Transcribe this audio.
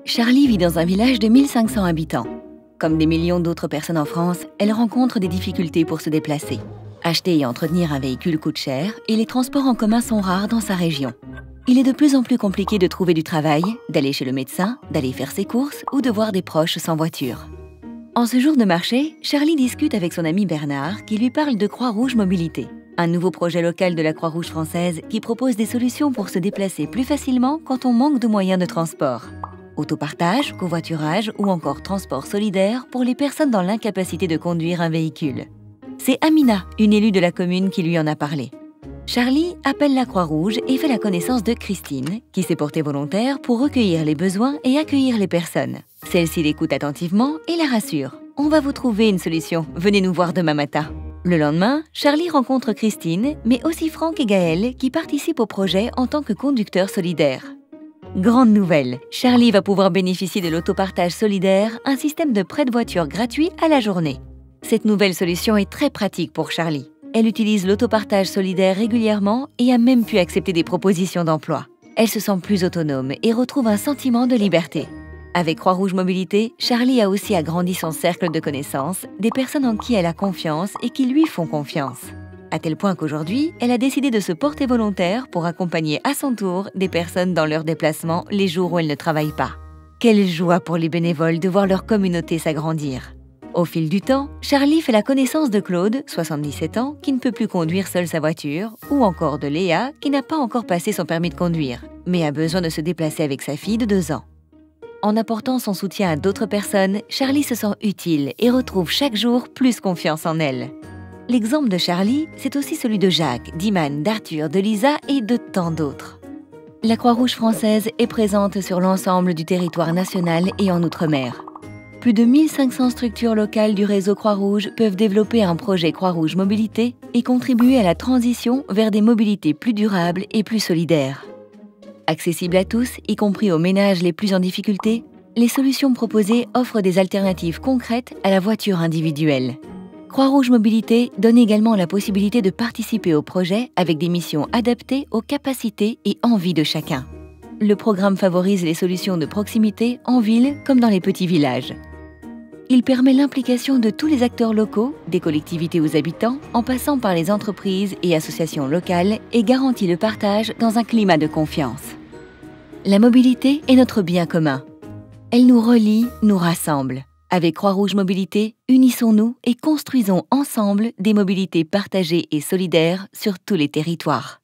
Charlie vit dans un village de 1500 habitants. Comme des millions d'autres personnes en France, elle rencontre des difficultés pour se déplacer. Acheter et entretenir un véhicule coûte cher et les transports en commun sont rares dans sa région. Il est de plus en plus compliqué de trouver du travail, d'aller chez le médecin, d'aller faire ses courses ou de voir des proches sans voiture. En ce jour de marché, Charlie discute avec son ami Bernard qui lui parle de Croix-Rouge Mobilité, un nouveau projet local de la Croix-Rouge française qui propose des solutions pour se déplacer plus facilement quand on manque de moyens de transport. Autopartage, covoiturage ou encore transport solidaire pour les personnes dans l'incapacité de conduire un véhicule. C'est Amina, une élue de la commune, qui lui en a parlé. Charlie appelle la Croix-Rouge et fait la connaissance de Christine, qui s'est portée volontaire pour recueillir les besoins et accueillir les personnes. Celle-ci l'écoute attentivement et la rassure. « On va vous trouver une solution, venez nous voir demain matin ». Le lendemain, Charlie rencontre Christine, mais aussi Franck et Gaël, qui participent au projet en tant que conducteurs solidaires. Grande nouvelle, Charlie va pouvoir bénéficier de l'autopartage solidaire, un système de prêt de voiture gratuit à la journée. Cette nouvelle solution est très pratique pour Charlie. Elle utilise l'autopartage solidaire régulièrement et a même pu accepter des propositions d'emploi. Elle se sent plus autonome et retrouve un sentiment de liberté. Avec Croix-Rouge Mobilité, Charlie a aussi agrandi son cercle de connaissances, des personnes en qui elle a confiance et qui lui font confiance. À tel point qu'aujourd'hui, elle a décidé de se porter volontaire pour accompagner à son tour des personnes dans leurs déplacements les jours où elles ne travaillent pas. Quelle joie pour les bénévoles de voir leur communauté s'agrandir. Au fil du temps, Charlie fait la connaissance de Claude, 77 ans, qui ne peut plus conduire seul sa voiture, ou encore de Léa, qui n'a pas encore passé son permis de conduire, mais a besoin de se déplacer avec sa fille de 2 ans. En apportant son soutien à d'autres personnes, Charlie se sent utile et retrouve chaque jour plus confiance en elle. L'exemple de Charlie, c'est aussi celui de Jacques, d'Iman, d'Arthur, de Lisa et de tant d'autres. La Croix-Rouge française est présente sur l'ensemble du territoire national et en Outre-mer. Plus de 1500 structures locales du réseau Croix-Rouge peuvent développer un projet Croix-Rouge Mobilité et contribuer à la transition vers des mobilités plus durables et plus solidaires. Accessibles à tous, y compris aux ménages les plus en difficulté, les solutions proposées offrent des alternatives concrètes à la voiture individuelle. Croix-Rouge Mobilité donne également la possibilité de participer au projet avec des missions adaptées aux capacités et envies de chacun. Le programme favorise les solutions de proximité en ville comme dans les petits villages. Il permet l'implication de tous les acteurs locaux, des collectivités aux habitants, en passant par les entreprises et associations locales et garantit le partage dans un climat de confiance. La mobilité est notre bien commun. Elle nous relie, nous rassemble. Avec Croix-Rouge Mobilité, unissons-nous et construisons ensemble des mobilités partagées et solidaires sur tous les territoires.